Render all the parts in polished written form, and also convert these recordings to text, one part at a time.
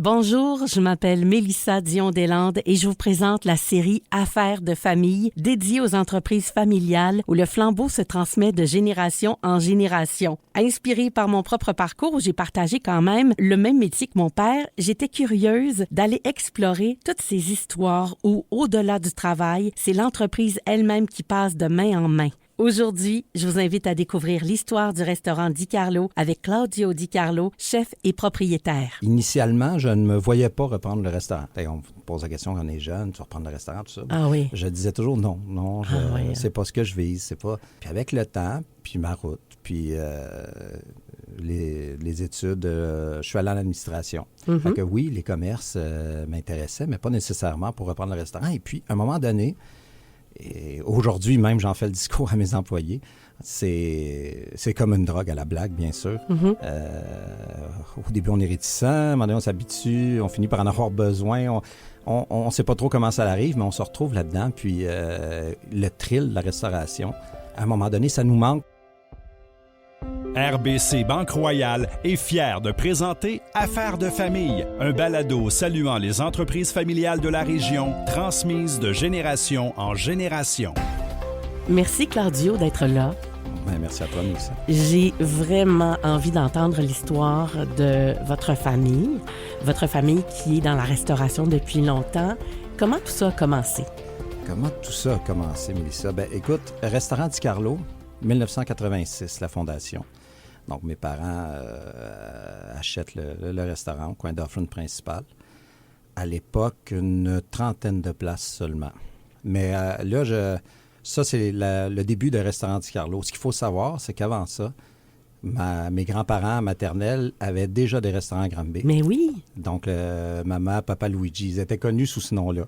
Bonjour, je m'appelle Mélissa Dion-Deslandes et je vous présente la série Affaires de famille dédiée aux entreprises familiales où le flambeau se transmet de génération en génération. Inspirée par mon propre parcours où j'ai partagé quand même le même métier que mon père, j'étais curieuse d'aller explorer toutes ces histoires où, au-delà du travail, c'est l'entreprise elle-même qui passe de main en main. Aujourd'hui, je vous invite à découvrir l'histoire du restaurant Di Carlo avec Claudio Di Carlo, chef et propriétaire. Initialement, je ne me voyais pas reprendre le restaurant. On me pose la question quand on est jeune, tu vas reprendre le restaurant, tout ça. Ah oui. Je disais toujours non, c'est pas ce que je vise, c'est pas. Puis avec le temps, puis ma route, puis les études, je suis allé en administration. Fait que oui, les commerces m'intéressaient, mais pas nécessairement pour reprendre le restaurant. Et puis, à un moment donné, et aujourd'hui même, j'en fais le discours à mes employés. C'est comme une drogue à la blague, bien sûr. Au début, on est réticent, à un moment donné, on s'habitue, on finit par en avoir besoin. On ne sait pas trop comment ça arrive, mais on se retrouve là-dedans. Puis le thrill de la restauration, à un moment donné, ça nous manque. RBC Banque Royale est fier de présenter Affaires de famille, un balado saluant les entreprises familiales de la région, transmises de génération en génération. Merci Claudio d'être là. Bien, merci à toi, Mélissa. J'ai vraiment envie d'entendre l'histoire de votre famille qui est dans la restauration depuis longtemps. Comment tout ça a commencé? Comment tout ça a commencé, Mélissa? Bien, écoute, Restaurant Di Carlo, 1986, la fondation. Donc, mes parents achètent le restaurant au coin d'Offland principal. À l'époque, une trentaine de places seulement. Mais là, ça, c'est le début de Restaurant Di Carlo. Ce qu'il faut savoir, c'est qu'avant ça, mes grands-parents maternels avaient déjà des restaurants à Granby. Mais oui! Donc, maman, papa Luigi, ils étaient connus sous ce nom-là.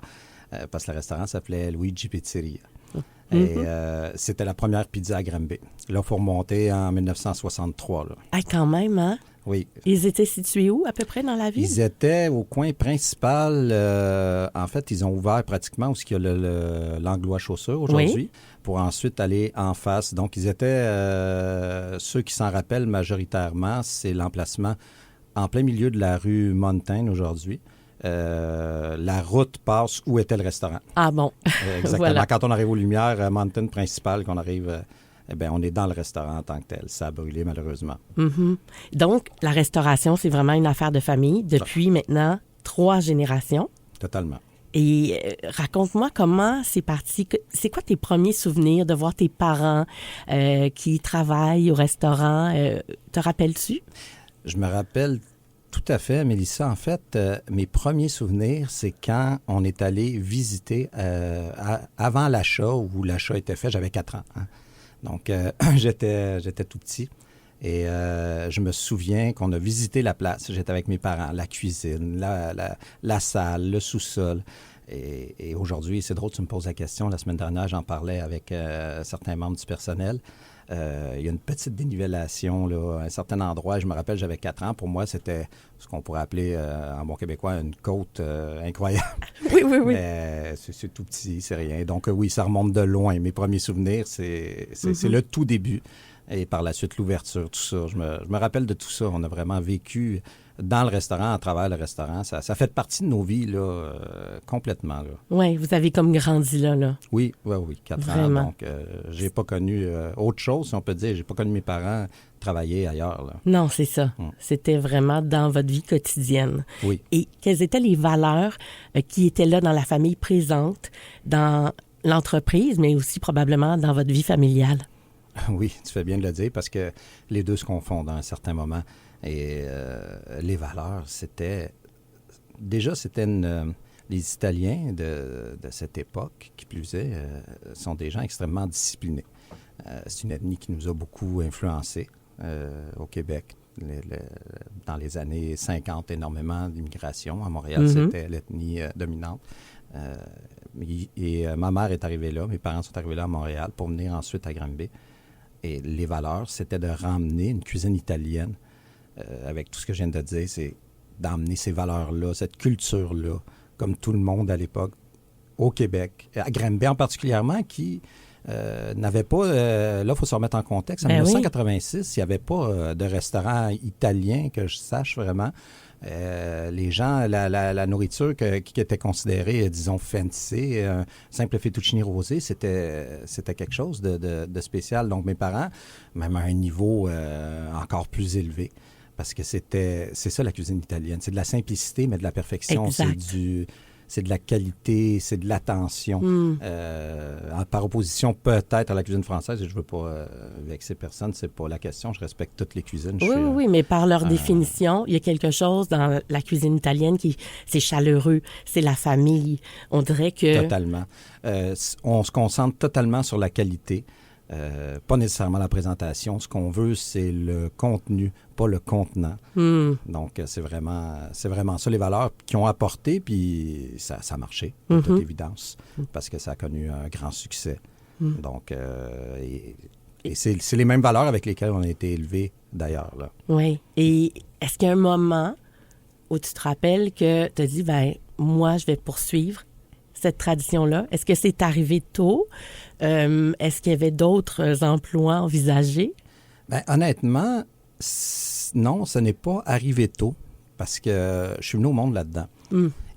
Parce que le restaurant s'appelait Luigi Pizzeria. Et c'était la première pizza à Granby. Là, il faut remonter en 1963. Là. Ah, quand même, hein? Oui. Ils étaient situés où, à peu près, dans la ville? Ils étaient au coin principal. En fait, ils ont ouvert pratiquement où il y a l'Anglois Chaussure aujourd'hui, pour ensuite aller en face. Donc, ils étaient, ceux qui s'en rappellent majoritairement, c'est l'emplacement en plein milieu de la rue Montaigne aujourd'hui. La route passe où était le restaurant. Ah bon. Exactement. Voilà. Quand on arrive aux Lumières, à Mountain principal, qu'on arrive, on est dans le restaurant en tant que tel. Ça a brûlé, malheureusement. Donc, la restauration, c'est vraiment une affaire de famille depuis maintenant 3 générations. Totalement. Et raconte-moi comment c'est parti. C'est quoi tes premiers souvenirs de voir tes parents qui travaillent au restaurant? Te rappelles-tu? Je me rappelle tout à fait, Mélissa. En fait, mes premiers souvenirs, c'est quand on est allé visiter avant l'achat, où l'achat était fait, j'avais 4 ans. Hein. Donc, j'étais tout petit. Et je me souviens qu'on a visité la place. J'étais avec mes parents, la cuisine, la salle, le sous-sol. Et aujourd'hui, c'est drôle, tu me poses la question. La semaine dernière, j'en parlais avec certains membres du personnel. Il y a une petite dénivellation là, à un certain endroit. Je me rappelle, j'avais 4 ans. Pour moi, c'était ce qu'on pourrait appeler, en bon québécois, une côte incroyable. Oui. Mais c'est tout petit, c'est rien. Donc oui, ça remonte de loin. Mes premiers souvenirs, c'est le tout début. Et par la suite, l'ouverture, tout ça. Je me rappelle de tout ça. On a vraiment vécu dans le restaurant, à travers le restaurant. Ça fait partie de nos vies, là, complètement. Oui, vous avez comme grandi là. Oui, 4 Vraiment. ans. Donc, j'ai pas connu autre chose, si on peut dire. J'ai pas connu mes parents travailler ailleurs. Là. Non, c'est ça. C'était vraiment dans votre vie quotidienne. Oui. Et quelles étaient les valeurs qui étaient là dans la famille présente, dans l'entreprise, mais aussi probablement dans votre vie familiale? Oui, tu fais bien de le dire parce que les deux se confondent à un certain moment. Et les valeurs, c'était les Italiens de cette époque, qui plus est, sont des gens extrêmement disciplinés. C'est une ethnie qui nous a beaucoup influencés au Québec. Dans les années 50, énormément d'immigration. À Montréal, c'était l'ethnie dominante. Et ma mère est arrivée là, mes parents sont arrivés là à Montréal pour venir ensuite à Granby. Et les valeurs, c'était de ramener une cuisine italienne. Avec tout ce que je viens de dire, c'est d'emmener ces valeurs-là, cette culture-là, comme tout le monde à l'époque, au Québec, à Granby en particulièrement, qui n'avait pas... là, il faut se remettre en contexte. En 1986, il n'y avait pas de restaurant italien que je sache vraiment. Les gens, la nourriture qui était considérée, disons, fancy, un simple fettuccine rosé, c'était quelque chose de spécial. Donc, mes parents, même à un niveau encore plus élevé, parce que c'est ça la cuisine italienne. C'est de la simplicité, mais de la perfection. Exact. C'est de la qualité, c'est de l'attention. Par opposition peut-être à la cuisine française, et je ne veux pas vexer personne, c'est pas la question, je respecte toutes les cuisines. Oui, mais par leur définition, il y a quelque chose dans la cuisine italienne c'est chaleureux, c'est la famille. On dirait que... Totalement. On se concentre totalement sur la qualité. Pas nécessairement la présentation. Ce qu'on veut, c'est le contenu, pas le contenant. Donc, c'est vraiment ça, les valeurs qui ont apporté, puis ça a marché, de toute évidence, parce que ça a connu un grand succès. Donc, et c'est les mêmes valeurs avec lesquelles on a été élevés, d'ailleurs. Là. Oui. Et est-ce qu'il y a un moment où tu te rappelles que tu as dit, moi, je vais poursuivre cette tradition-là? Est-ce que c'est arrivé tôt? Est-ce qu'il y avait d'autres emplois envisagés? Honnêtement, non, ce n'est pas arrivé tôt parce que je suis venu au monde là-dedans.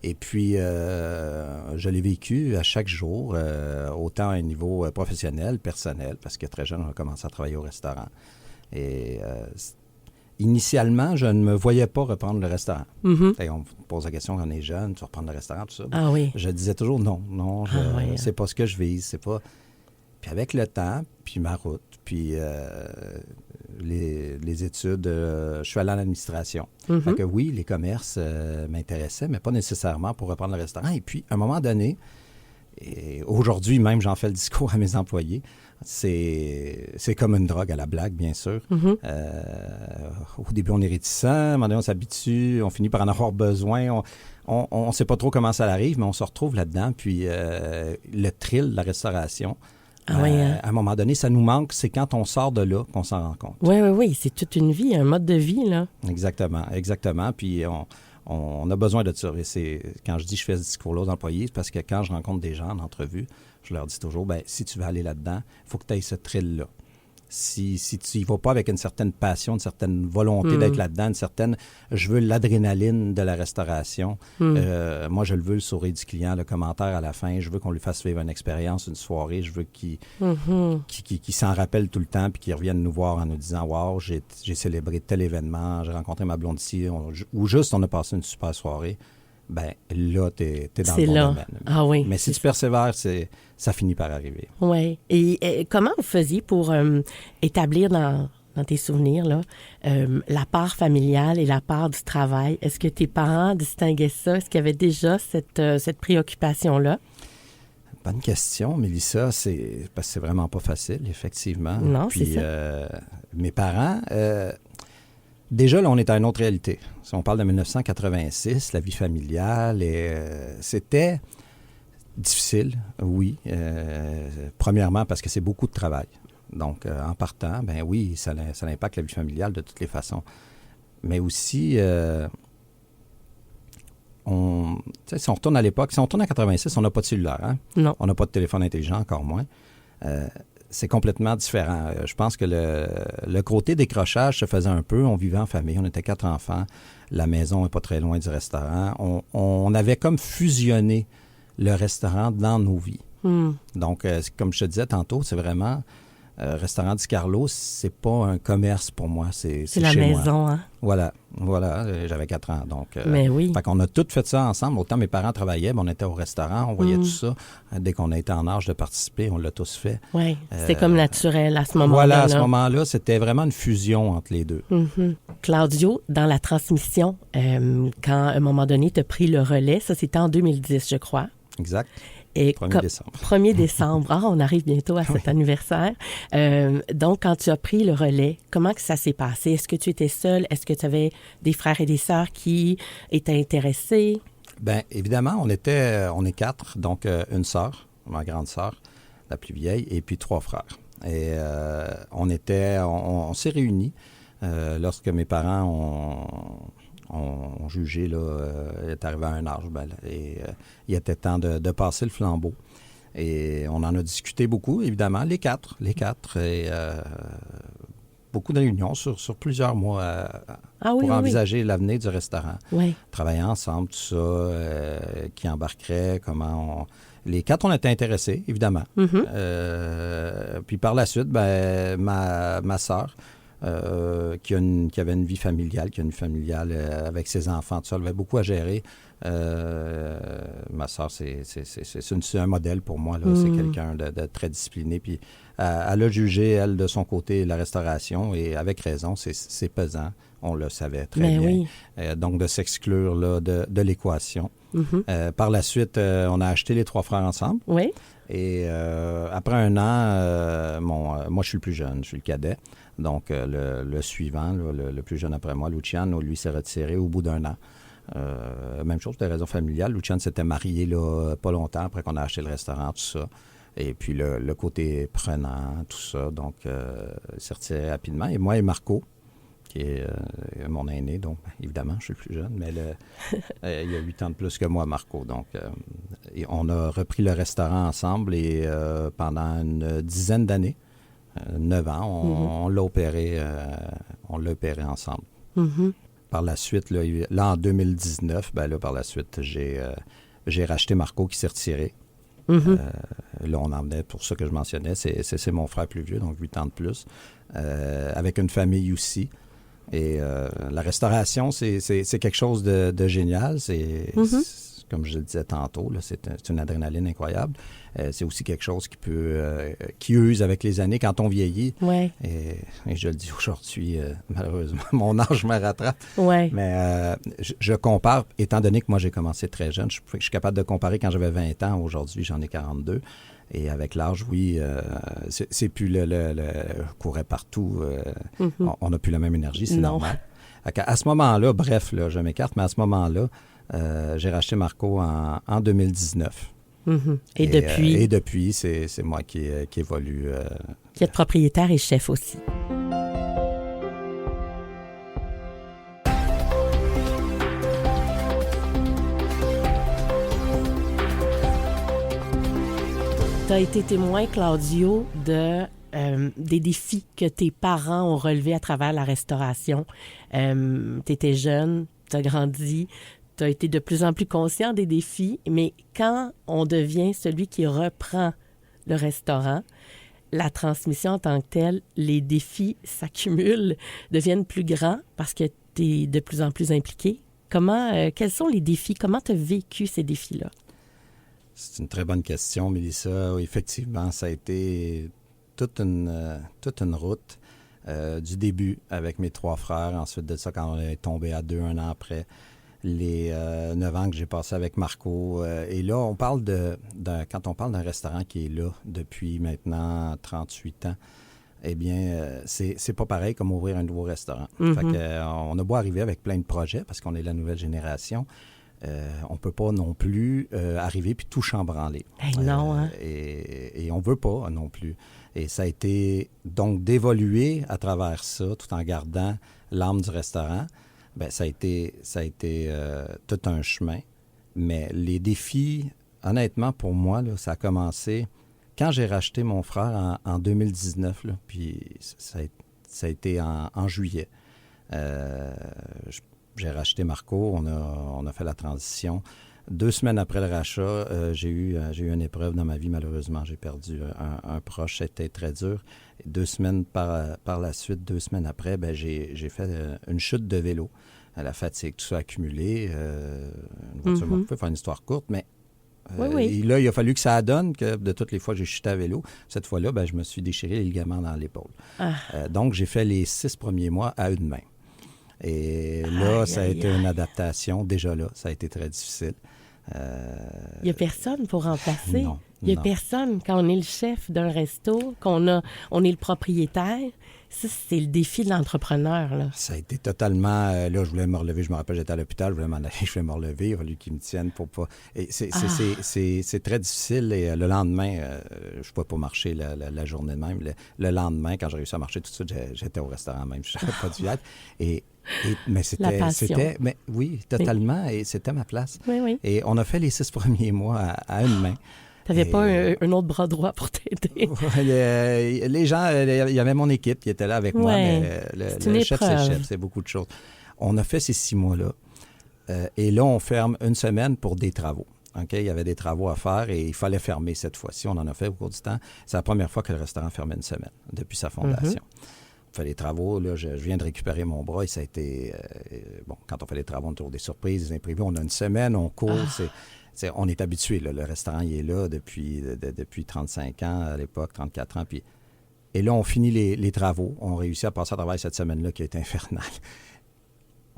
Et puis, je l'ai vécu à chaque jour, autant à un niveau professionnel, personnel, parce que très jeune, on a commencé à travailler au restaurant. Et initialement, je ne me voyais pas reprendre le restaurant. Et on me pose la question quand on est jeune, tu vas reprendre le restaurant, tout ça. Ah oui. Je disais toujours non, c'est pas ce que je vise, c'est pas... Puis avec le temps, puis ma route, puis les études, je suis allé en administration. Fait que oui, les commerces m'intéressaient, mais pas nécessairement pour reprendre le restaurant. Et puis, à un moment donné, et aujourd'hui même, j'en fais le discours à mes employés, c'est comme une drogue à la blague, bien sûr. Au début, on est réticent, à un moment donné, on s'habitue, on finit par en avoir besoin. On ne sait pas trop comment ça arrive, mais on se retrouve là-dedans. Puis le thrill de la restauration, à un moment donné, ça nous manque. C'est quand on sort de là qu'on s'en rend compte. Oui. C'est toute une vie, un mode de vie, là. Exactement. Puis on a besoin de ça. Et quand je dis que je fais ce discours-là aux employés, c'est parce que quand je rencontre des gens en entrevue, je leur dis toujours, si tu veux aller là-dedans, il faut que tu aies ce thrill-là. Si tu y vas pas avec une certaine passion, une certaine volonté d'être là-dedans, je veux l'adrénaline de la restauration. Moi, je le veux, le sourire du client, le commentaire à la fin. Je veux qu'on lui fasse vivre une expérience, une soirée. Je veux qu'il s'en rappelle tout le temps puis qu'il revienne nous voir en nous disant « Wow, j'ai célébré tel événement, j'ai rencontré ma blonde ici. » Ou juste, on a passé une super soirée. Là, t'es dans le bon domaine. Ah oui. Mais si tu persévères, ça finit par arriver. Oui. Et comment vous faisiez pour établir dans tes souvenirs là, la part familiale et la part du travail? Est-ce que tes parents distinguaient ça? Est-ce qu'il y avait déjà cette préoccupation-là? Bonne question, Mélissa. Parce que c'est vraiment pas facile, effectivement. Non, puis, c'est ça. Mes parents... déjà, là, on est à une autre réalité. Si on parle de 1986, la vie familiale, c'était difficile, oui. Premièrement, parce que c'est beaucoup de travail. Donc, en partant, oui, ça impacte la vie familiale de toutes les façons. Mais aussi, si on retourne à l'époque, si on retourne en 86, on n'a pas de cellulaire. Hein? Non. On n'a pas de téléphone intelligent, encore moins. C'est complètement différent. Je pense que le côté décrochage se faisait un peu. On vivait en famille, on était 4 enfants. La maison n'est pas très loin du restaurant. On avait comme fusionné le restaurant dans nos vies. Donc, comme je te disais tantôt, c'est vraiment... Restaurant Di Carlo, c'est pas un commerce pour moi, c'est la chez maison, moi. Hein? Voilà, j'avais 4 ans, donc... Mais oui. Fait qu'on a tout fait ça ensemble. Autant mes parents travaillaient, on était au restaurant, on voyait tout ça. Dès qu'on a été en âge de participer, on l'a tous fait. Oui, c'était comme naturel à ce moment-là. Voilà, à ce moment-là, c'était vraiment une fusion entre les deux. Claudio, dans la transmission, quand à un moment donné, tu as pris le relais, ça c'était en 2010, je crois. Exact. Et 1er décembre. 1er décembre. On arrive bientôt à cet anniversaire. Donc, quand tu as pris le relais, comment que ça s'est passé? Est-ce que tu étais seul? Est-ce que tu avais des frères et des sœurs qui étaient intéressés? Bien, évidemment, on est 4, donc une sœur, ma grande sœur, la plus vieille, et puis 3 frères. Et on s'est réunis lorsque mes parents ont jugé, est arrivé à un âge, il était temps de passer le flambeau. Et on en a discuté beaucoup, évidemment, les quatre. Et beaucoup de réunions sur plusieurs mois pour envisager l'avenir du restaurant. Oui. Travailler ensemble, tout ça, qui embarquerait, Les quatre, on était intéressés, évidemment. Puis par la suite, ma sœur, qui avait une vie familiale, avec ses enfants, tout ça, elle avait beaucoup à gérer. Ma sœur, c'est un modèle pour moi. Là. C'est quelqu'un de très discipliné. Puis elle a jugé, elle, de son côté, la restauration, et avec raison, c'est pesant. On le savait très bien. Oui. Donc, de s'exclure là, de l'équation. Par la suite, on a acheté les 3 frères ensemble. Oui. Et après un an, moi, je suis le plus jeune, je suis le cadet. Donc, le suivant, là, le plus jeune après moi, Luciano, lui, s'est retiré au bout d'un an. Même chose, pour des raisons familiales. Luciano s'était marié là, pas longtemps après qu'on a acheté le restaurant, tout ça. Et puis, le côté prenant, tout ça. Donc, il s'est retiré rapidement. Et moi et Marco, qui est mon aîné, donc évidemment, je suis le plus jeune, mais il a 8 ans de plus que moi, Marco. Donc, on a repris le restaurant ensemble et pendant une dizaine d'années, 9 ans, on l'a opéré ensemble. Par la suite, là en 2019, par la suite, j'ai racheté Marco qui s'est retiré. Là, on en venait pour ça que je mentionnais. C'est mon frère plus vieux, donc 8 ans de plus, avec une famille aussi. Et la restauration, c'est quelque chose de génial. Comme je le disais tantôt, là, c'est une adrénaline incroyable. C'est aussi quelque chose qui use avec les années quand on vieillit. Ouais. Et je le dis aujourd'hui, malheureusement, mon âge me rattrape. Ouais. Mais je compare, étant donné que moi j'ai commencé très jeune, je suis capable de comparer quand j'avais 20 ans. Aujourd'hui, j'en ai 42. Et avec l'âge, oui, c'est plus le courait partout. On n'a plus la même énergie, c'est normal. À ce moment-là, bref, là, je m'écarte, mais à ce moment-là, j'ai racheté Marco en 2019. Et depuis, c'est moi qui évolue. Qui est propriétaire et chef aussi. Tu as été témoin, Claudio, des défis que tes parents ont relevés à travers la restauration. Tu étais jeune, tu as grandi, tu as été de plus en plus conscient des défis, mais quand on devient celui qui reprend le restaurant, la transmission en tant que telle, les défis s'accumulent, deviennent plus grands parce que tu es de plus en plus impliqué. Quels sont les défis? Comment tu as vécu ces défis-là? C'est une très bonne question, Mélissa. Effectivement, ça a été toute une route du début avec mes 3 frères. Ensuite de ça, quand on est tombé à 2 un an après, les 9 ans que j'ai passé avec Marco. Et là, on parle quand on parle d'un restaurant qui est là depuis maintenant 38 ans, eh bien, c'est pas pareil comme ouvrir un nouveau restaurant. Fait que, on a beau arriver avec plein de projets parce qu'on est la nouvelle génération. On ne peut pas non plus arriver puis tout chambranler. Non, hein? Et on ne veut pas non plus. Et ça a été donc d'évoluer à travers ça tout en gardant l'âme du restaurant. Bien, ça a été tout un chemin. Mais les défis, honnêtement, pour moi, là, ça a commencé quand j'ai racheté mon frère en 2019. Là, puis ça a été en juillet. J'ai racheté Marco, on a fait la transition. 2 semaines après le rachat, j'ai eu une épreuve dans ma vie, malheureusement. J'ai perdu un proche, c'était très dur. 2 semaines par la suite, 2 semaines après, j'ai fait une chute de vélo. La fatigue, tout ça accumulé. Une voiture m'a fait faire une histoire courte, mais et là, il a fallu que ça donne que de toutes les fois que j'ai chuté à vélo, cette fois-là, je me suis déchiré les ligaments dans l'épaule. Donc, j'ai fait les 6 premiers mois à une main. Et là, ça a été une adaptation. Déjà là, ça a été très difficile. Il n'y a personne pour remplacer. Non. Il n'y a personne. Quand on est le chef d'un resto, on est le propriétaire, ça, c'est le défi de l'entrepreneur, là. Ça a été totalement... là, je voulais me relever. Je me rappelle, j'étais à l'hôpital, je voulais m'en aller, je voulais me relever. Il a fallu qu'ils me tiennent pour pas... Et c'est très difficile. Et le lendemain, je ne pouvais pas marcher la journée de même. Le lendemain, quand j'ai réussi à marcher tout de suite, j'étais au restaurant même. Je n'avais pas dû y être. Mais c'était... Mais oui, totalement. Et c'était ma place. Oui. Et on a fait les 6 premiers mois à une main. Tu n'avais pas un autre bras droit pour t'aider. Les gens, il y avait mon équipe qui était là avec moi, mais le chef, c'est le chef, c'est beaucoup de choses. On a fait ces 6 mois-là. Et là, on ferme une semaine pour des travaux. Okay? Il y avait des travaux à faire et il fallait fermer cette fois-ci. On en a fait au cours du temps. C'est la première fois que le restaurant fermait une semaine depuis sa fondation. On fait les travaux. Là, je viens de récupérer mon bras et ça a été... quand on fait les travaux, on a toujours des surprises, des imprévus. On a une semaine, on court. On est habitué. Le restaurant, il est là depuis 35 ans à l'époque, 34 ans. Et là, on finit les travaux. On réussit à passer à travers cette semaine-là qui a été infernale.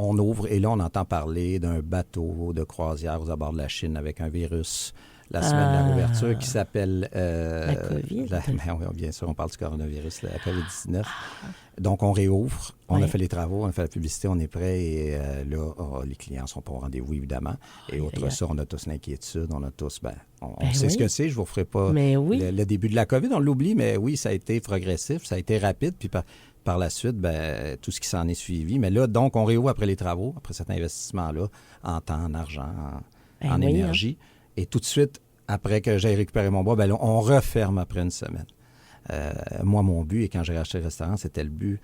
On ouvre et là, on entend parler d'un bateau de croisière aux abords de la Chine avec un virus la semaine de la réouverture qui s'appelle... la COVID. Oui, bien sûr, on parle du coronavirus, la COVID-19. Donc, on réouvre, on a fait les travaux, on a fait la publicité, on est prêt et là, les clients ne sont pas au rendez-vous, évidemment. Et outre ça, on a tous l'inquiétude, on a tous... on sait ce que c'est, je ne vous ferai pas le début de la COVID, on l'oublie, mais oui, ça a été progressif, ça a été rapide, puis par la suite, tout ce qui s'en est suivi. Mais là, donc, on réouvre après les travaux, après cet investissement-là, en temps, en argent, en énergie. Et tout de suite, après que j'ai récupéré mon bras, là, on referme après une semaine. Moi, mon but, et quand j'ai racheté le restaurant, c'était le but.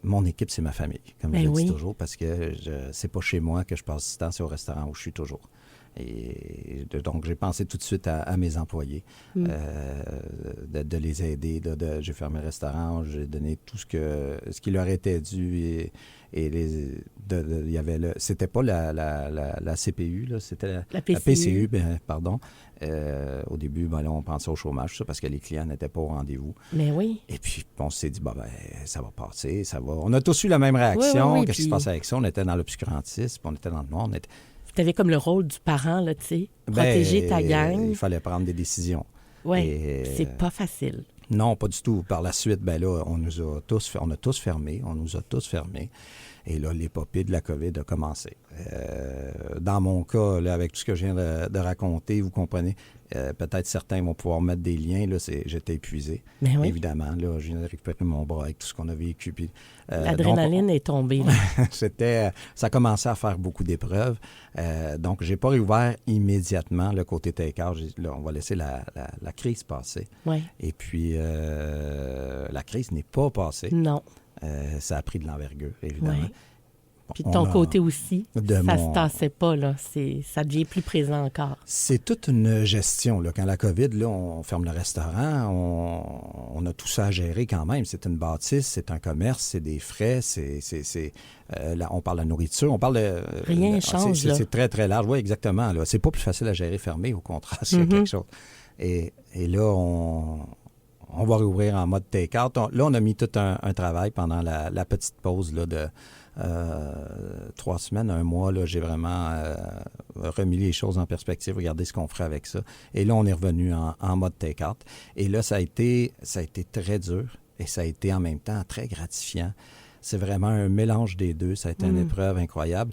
Mon équipe, c'est ma famille, comme je le dis toujours, parce que c'est pas chez moi que je passe du temps, c'est au restaurant où je suis toujours. Et donc, j'ai pensé tout de suite à mes employés, de les aider. J'ai fermé le restaurant, j'ai donné tout ce qui leur était dû. Il y avait c'était pas la CPU, là, c'était la PCU, pardon. Au début, là, on pensait au chômage, ça, parce que les clients n'étaient pas au rendez-vous. Mais oui. Et puis, on s'est dit, ça va passer, ça va. On a tous eu la même réaction. Oui, Qu'est-ce qui se passait avec ça? On était dans l'obscurantisme, on était dans le noir, tu avais comme le rôle du parent, là, tu sais, protéger ta gang. Il fallait prendre des décisions. Oui, c'est pas facile. Non, pas du tout. Par la suite, là, on a tous fermé. On nous a tous fermés. Et là, l'épopée de la COVID a commencé. Dans mon cas, là, avec tout ce que je viens de raconter, vous comprenez, peut-être certains vont pouvoir mettre des liens. Là, j'étais épuisé. Mais oui. Évidemment, là, je viens de récupérer mon bras avec tout ce qu'on a vécu. Puis, l'adrénaline est tombée. Ça commençait à faire beaucoup d'épreuves. Donc, je n'ai pas réouvert immédiatement le côté take-out. Là, on va laisser la crise passer. Oui. Et puis, la crise n'est pas passée. Non. Ça a pris de l'envergure, évidemment. Oui. Puis de ton côté aussi, ça ne se tassait pas, là. Ça devient plus présent encore. C'est toute une gestion, là. Quand la COVID, là, on ferme le restaurant, on a tout ça à gérer quand même. C'est une bâtisse, c'est un commerce, c'est des frais, là, on parle de la nourriture, on parle de... Rien ne change, là. C'est très, très large. Oui, exactement. Là. C'est pas plus facile à gérer fermé, au contraire, s'il y a quelque chose. Et là, on va réouvrir en mode take-out. Là, on a mis tout un travail pendant la petite pause là, de 3 semaines, 1 mois. Là, j'ai vraiment remis les choses en perspective, regardé ce qu'on ferait avec ça. Et là, on est revenu en mode take-out. Et là, ça a été très dur et ça a été en même temps très gratifiant. C'est vraiment un mélange des deux. Ça a été une épreuve incroyable.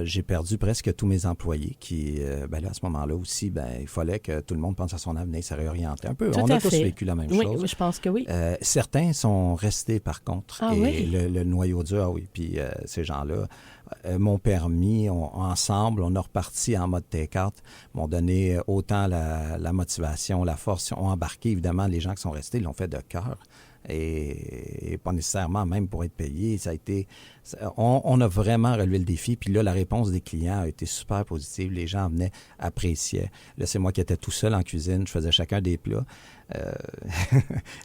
J'ai perdu presque tous mes employés qui, là, à ce moment-là aussi, il fallait que tout le monde pense à son avenir, ça réorientait un peu. On a tous vécu la même chose. Oui, je pense que oui. Certains sont restés, par contre. Le noyau dur, oui. Puis ces gens-là m'ont permis, ensemble, on a reparti en mode take-out, m'ont donné autant la motivation, la force. Ont embarqué, évidemment, les gens qui sont restés, l'ont fait de cœur. Et pas nécessairement même pour être payé. Ça a été... On a vraiment relevé le défi. Puis là, la réponse des clients a été super positive. Les gens venaient, appréciaient. Là, c'est moi qui étais tout seul en cuisine. Je faisais chacun des plats.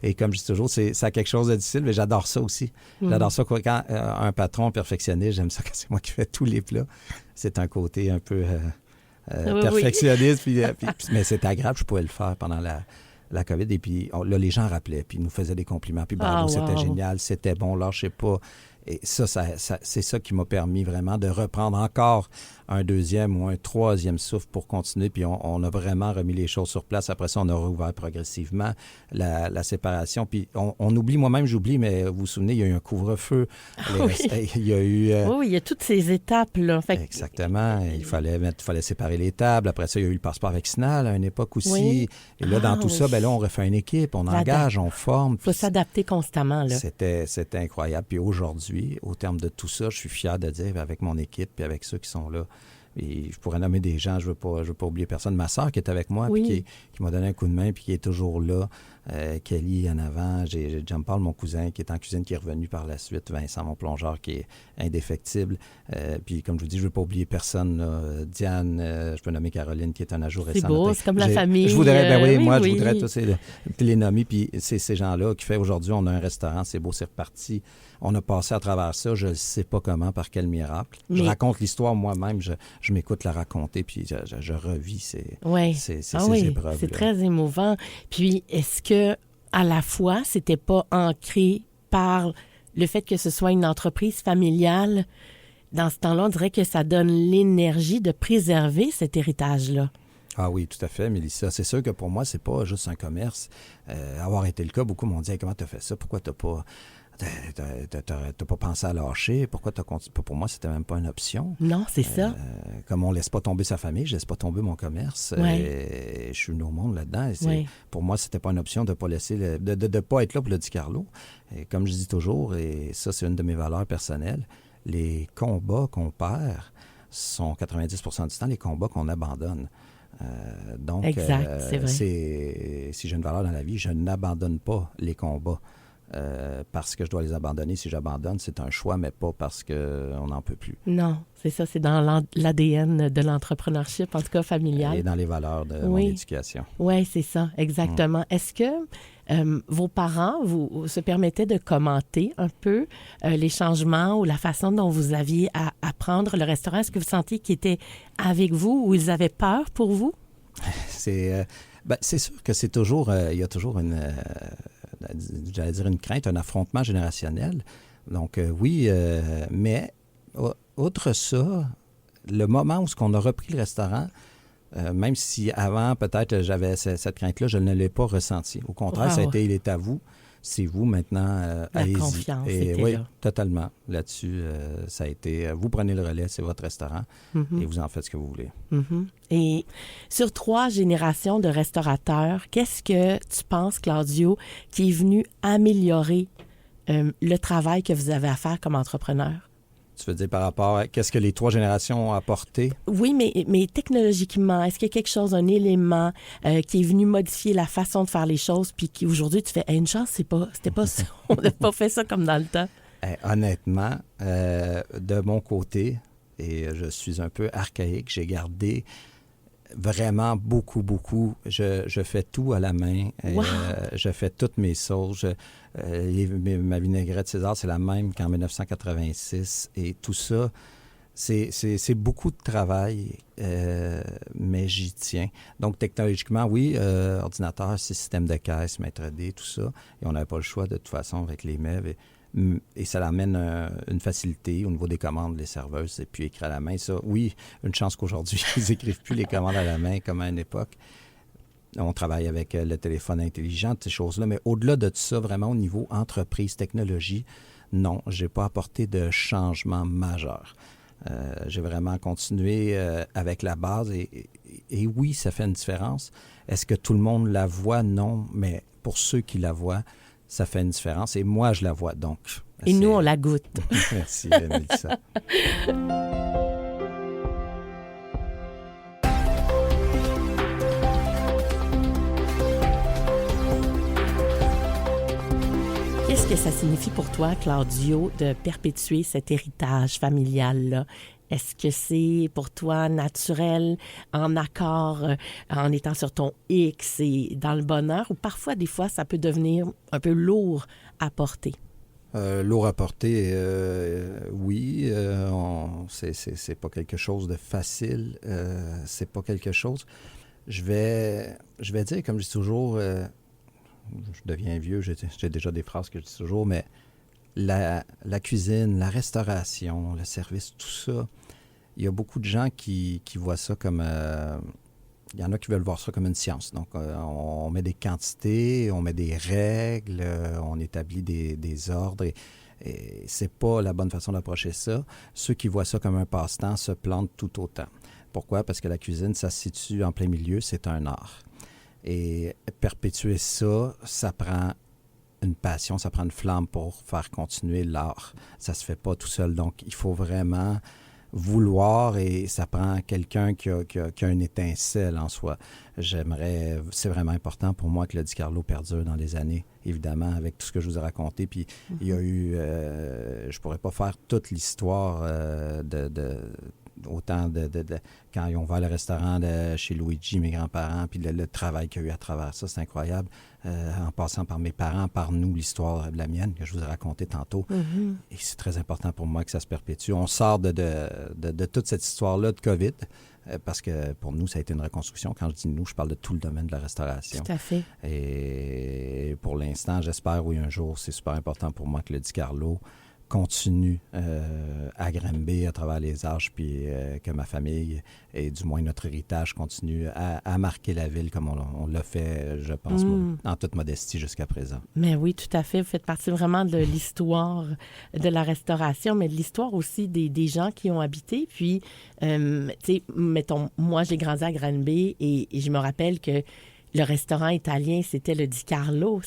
Et comme je dis toujours, c'est quelque chose de difficile, mais j'adore ça aussi. J'adore ça quand un patron perfectionniste, j'aime ça quand c'est moi qui fais tous les plats. C'est un côté un peu perfectionniste. Mais c'est agréable. Je pouvais le faire pendant la COVID, et puis là, les gens rappelaient, puis ils nous faisaient des compliments, puis bravo, c'était génial, c'était bon, lâchez pas. Et ça, c'est ça qui m'a permis vraiment de reprendre encore un deuxième ou un troisième souffle pour continuer. Puis on a vraiment remis les choses sur place. Après ça, on a rouvert progressivement la séparation. Puis on oublie, moi-même j'oublie, mais vous vous souvenez, il y a eu un couvre-feu. Il y a eu... oui, il y a toutes ces étapes-là. Exactement. Il fallait séparer les tables. Après ça, il y a eu le passeport vaccinal à une époque aussi. Oui. Et là, dans tout ça, là, on refait une équipe, on engage, on forme. Il faut s'adapter constamment, là. C'était incroyable. Puis aujourd'hui, au terme de tout ça, je suis fier de dire, avec mon équipe et avec ceux qui sont là, Et je pourrais nommer des gens, je veux pas oublier personne. Ma sœur qui est avec moi, Oui. puis qui m'a donné un coup de main, puis qui est toujours là. Kelly en avant. J'ai Jean-Paul, mon cousin, qui est en cuisine, qui est revenu par la suite. Vincent, mon plongeur, qui est indéfectible. Puis, comme je vous dis, je ne veux pas oublier personne. Là. Diane, je peux nommer Caroline, qui est un ajout récent. C'est beau, c'est comme la famille. Je voudrais, oui, je voudrais tous les nommer. Puis, c'est ces gens-là qui fait aujourd'hui, on a un restaurant, c'est beau, c'est reparti. On a passé à travers ça, je ne sais pas comment, par quel miracle. Je raconte l'histoire moi-même, je m'écoute la raconter, puis je revis ces épreuves. C'est très émouvant. Puis, est-ce que à la fois, c'était pas ancré par le fait que ce soit une entreprise familiale? Dans ce temps-là, on dirait que ça donne l'énergie de préserver cet héritage-là. Ah oui, tout à fait, Mélissa. C'est sûr que pour moi, c'est pas juste un commerce. Avoir été le cas, beaucoup m'ont dit hey, « Comment tu as fait ça? Pourquoi t'as pas pensé à lâcher? Pourquoi t'as continué? » Pour moi, c'était même pas une option. Non, c'est ça. Comme on laisse pas tomber sa famille, je laisse pas tomber mon commerce. Je suis venu au monde là-dedans. Et pour moi, c'était pas une option de pas laisser de pas être là pour le Di Carlo. Et comme je dis toujours, et ça, c'est une de mes valeurs personnelles, les combats qu'on perd sont 90% du temps les combats qu'on abandonne. Donc, exact, c'est vrai. Si j'ai une valeur dans la vie, je n'abandonne pas les combats parce que je dois les abandonner. Si j'abandonne, c'est un choix, mais pas parce qu'on n'en peut plus. Non, c'est ça, c'est dans l'ADN de l'entrepreneurship, en tout cas familial. Et dans les valeurs de mon éducation. Oui, c'est ça, exactement. Est-ce que vos parents vous se permettaient de commenter un peu les changements ou la façon dont vous aviez à prendre le restaurant? Est-ce que vous sentiez qu'ils étaient avec vous ou ils avaient peur pour vous? C'est sûr que c'est toujours, il y a toujours j'allais dire une crainte, un affrontement générationnel. Donc oui, mais outre ça, le moment où on a repris le restaurant, même si avant, peut-être, j'avais cette crainte-là, je ne l'ai pas ressentie. Au contraire, ça a été, il est à vous. C'est vous maintenant, allez-y. La confiance était oui, là. Totalement. Là-dessus, ça a été, vous prenez le relais, c'est votre restaurant et vous en faites ce que vous voulez. Mm-hmm. Et sur 3 générations de restaurateurs, qu'est-ce que tu penses, Claudio, qui est venu améliorer le travail que vous avez à faire comme entrepreneur? Tu veux dire par rapport à qu'est-ce que les 3 générations ont apporté? Oui, mais technologiquement, est-ce qu'il y a quelque chose, un élément qui est venu modifier la façon de faire les choses, puis qu'aujourd'hui, tu fais une chance, c'était pas ça. On n'a pas fait ça comme dans le temps. Honnêtement, de mon côté, et je suis un peu archaïque, j'ai gardé vraiment beaucoup. Je fais tout à la main. Wow. Je fais toutes mes sauces. Ma vinaigrette César, c'est la même qu'en 1986. Et tout ça, c'est beaucoup de travail, mais j'y tiens. Donc, technologiquement, oui, ordinateur, système de caisse, maître D, tout ça. Et on n'avait pas le choix, de toute façon, avec les MEV. Et ça amène une facilité au niveau des commandes, les serveuses, et puis écrire à la main. Ça, oui, une chance qu'aujourd'hui, ils n'écrivent plus les commandes à la main comme à une époque. On travaille avec le téléphone intelligent, ces choses-là. Mais au-delà de tout ça, vraiment au niveau entreprise, technologie, non, je n'ai pas apporté de changement majeur. J'ai vraiment continué avec la base. Et oui, ça fait une différence. Est-ce que tout le monde la voit? Non, mais pour ceux qui la voient, ça fait une différence. Et moi, je la vois, donc. Et nous, on la goûte. Merci, Mélissa. Qu'est-ce que ça signifie pour toi, Claudio, de perpétuer cet héritage familial-là? Est-ce que c'est pour toi naturel, en accord, en étant sur ton X et dans le bonheur, ou parfois, des fois, ça peut devenir un peu lourd à porter? Lourd à porter, oui. C'est pas quelque chose de facile. C'est pas quelque chose... Je vais dire, comme je dis toujours... je deviens vieux, j'ai déjà des phrases que je dis toujours, mais la cuisine, la restauration, le service, tout ça, il y a beaucoup de gens qui voient ça comme... il y en a qui veulent voir ça comme une science. Donc, on met des quantités, on met des règles, on établit des ordres et c'est pas la bonne façon d'approcher ça. Ceux qui voient ça comme un passe-temps se plantent tout autant. Pourquoi? Parce que la cuisine, ça se situe en plein milieu, c'est un art. Et perpétuer ça, ça prend une passion, ça prend une flamme pour faire continuer l'art. Ça se fait pas tout seul. Donc, il faut vraiment vouloir et ça prend quelqu'un qui a une étincelle en soi. C'est vraiment important pour moi que le Di Carlo perdure dans les années, évidemment, avec tout ce que je vous ai raconté. Puis il y a eu, je pourrais pas faire toute l'histoire autant de quand ils ont ouvert le restaurant chez Luigi, mes grands-parents, puis le travail qu'il y a eu à travers ça, c'est incroyable. En passant par mes parents, par nous, l'histoire de la mienne, que je vous ai racontée tantôt. Et c'est très important pour moi que ça se perpétue. On sort de toute cette histoire-là de COVID, parce que pour nous, ça a été une reconstruction. Quand je dis nous, je parle de tout le domaine de la restauration. Tout à fait. Et pour l'instant, j'espère, oui, un jour, c'est super important pour moi que le Di Carlo continue à grimper à travers les âges, puis que ma famille et du moins notre héritage continue à marquer la ville comme on l'a fait, je pense, en toute modestie jusqu'à présent. Mais oui, tout à fait. Vous faites partie vraiment de l'histoire de la restauration, mais de l'histoire aussi des gens qui ont habité. Puis, tu sais, mettons, moi, j'ai grandi à Granby et je me rappelle que le restaurant italien, c'était le Di Carlo.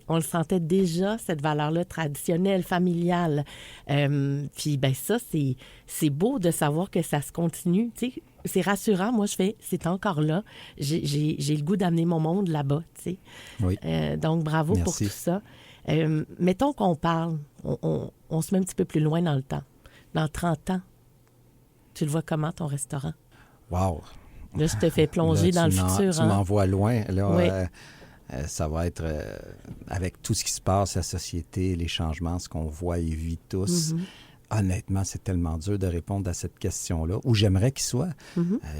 On le sentait déjà, cette valeur-là traditionnelle, familiale. Puis, ben ça, c'est beau de savoir que ça se continue. Tu sais, c'est rassurant. Moi, c'est encore là. J'ai le goût d'amener mon monde là-bas, tu sais. Oui. Donc, bravo Merci. pour tout ça. Mettons qu'on parle, on se met un petit peu plus loin dans le temps. Dans 30 ans, tu le vois comment, ton restaurant? Wow! Là, je te fais plonger là, dans le futur. Tu m'envoies loin. Là, Oui. Ça va être, avec tout ce qui se passe, la société, les changements, ce qu'on voit et vit tous. Honnêtement, c'est tellement dur de répondre à cette question-là, où j'aimerais qu'il soit.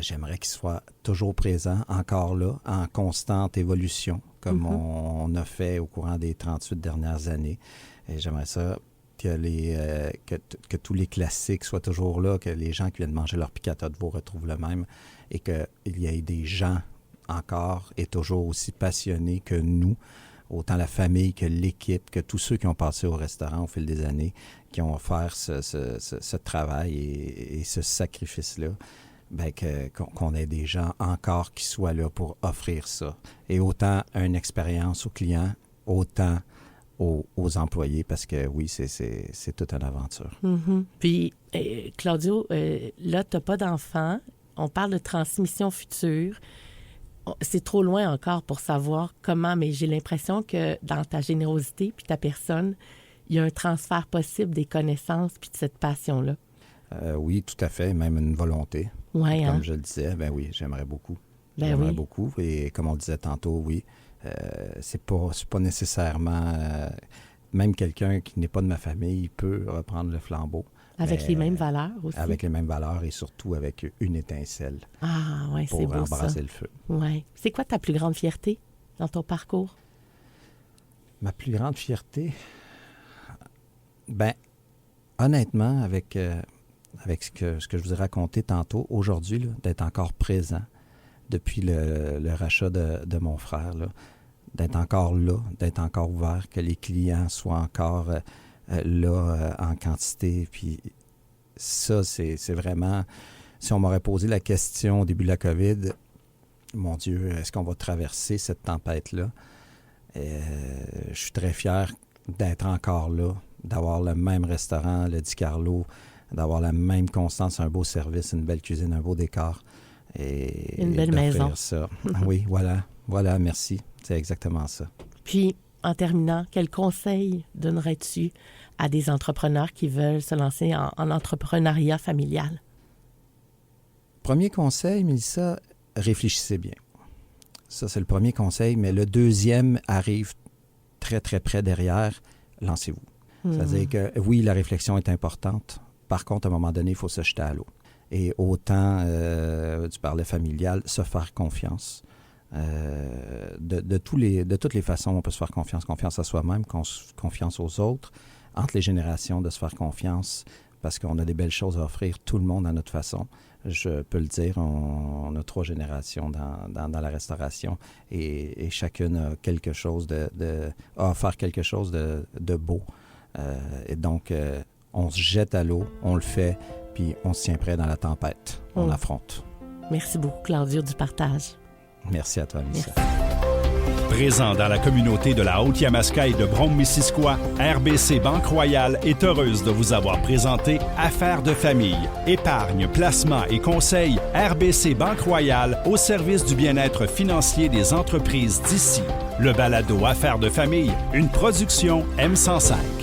J'aimerais qu'il soit toujours présent, encore là, en constante évolution, comme on a fait au courant des 38 dernières années. Et j'aimerais ça que tous les classiques soient toujours là, que les gens qui viennent manger leur piccata de veau retrouvent le même et qu'il y ait des gens encore et toujours aussi passionnés que nous, autant la famille que l'équipe, que tous ceux qui ont passé au restaurant au fil des années, qui ont offert ce travail et ce sacrifice-là, bien qu'on ait des gens encore qui soient là pour offrir ça. Et autant une expérience aux clients, autant aux employés, parce que oui, c'est toute une aventure. Puis, Claudio, là, tu n'as pas d'enfant. On parle de transmission future. C'est trop loin encore pour savoir comment, mais j'ai l'impression que dans ta générosité puis ta personne, il y a un transfert possible des connaissances puis de cette passion-là. Oui, tout à fait, même une volonté. Ouais, Comme je le disais, ben oui, j'aimerais beaucoup. J'aimerais beaucoup. Et comme on le disait tantôt, oui, c'est pas nécessairement... même quelqu'un qui n'est pas de ma famille, il peut reprendre le flambeau. Avec les mêmes valeurs aussi. Avec les mêmes valeurs et surtout avec une étincelle. Ah, oui, c'est beau ça. Pour embrasser le feu. Oui. C'est quoi ta plus grande fierté dans ton parcours? Ma plus grande fierté? Ben, honnêtement, avec ce que je vous ai raconté tantôt, aujourd'hui, là, d'être encore présent depuis le rachat de mon frère, là, d'être encore là, d'être encore ouvert, que les clients soient encore là en quantité. Puis ça, c'est vraiment... Si on m'aurait posé la question au début de la COVID, mon Dieu, est-ce qu'on va traverser cette tempête-là? Je suis très fier d'être encore là, d'avoir le même restaurant, le Di Carlo, d'avoir la même constance, un beau service, une belle cuisine, un beau décor. Et une belle maison. Ça. Oui, voilà, merci. C'est exactement ça. Puis, en terminant, quel conseil donnerais-tu à des entrepreneurs qui veulent se lancer en entrepreneuriat familial? Premier conseil, Mélissa, réfléchissez bien. Ça, c'est le premier conseil, mais le deuxième arrive très, très près derrière. Lancez-vous. C'est-à-dire que, oui, la réflexion est importante. Par contre, à un moment donné, il faut se jeter à l'eau. Et autant, tu parlais familial, se faire confiance. De toutes les façons, on peut se faire confiance à soi-même, confiance aux autres, entre les générations, de se faire confiance, parce qu'on a des belles choses à offrir, tout le monde à notre façon. Je peux le dire, on a 3 générations dans la restauration et chacune a quelque chose a offert quelque chose de beau. Et donc, on se jette à l'eau, on le fait, puis on se tient prêt dans la tempête. On affronte. Merci beaucoup, Claudio, du partage. Merci à toi, Mélissa. Merci. Présent dans la communauté de la Haute-Yamaska et de Brome-Missisquoi, RBC Banque Royale est heureuse de vous avoir présenté Affaires de famille. Épargne, placement et conseils, RBC Banque Royale au service du bien-être financier des entreprises d'ici. Le balado Affaires de famille, une production M105.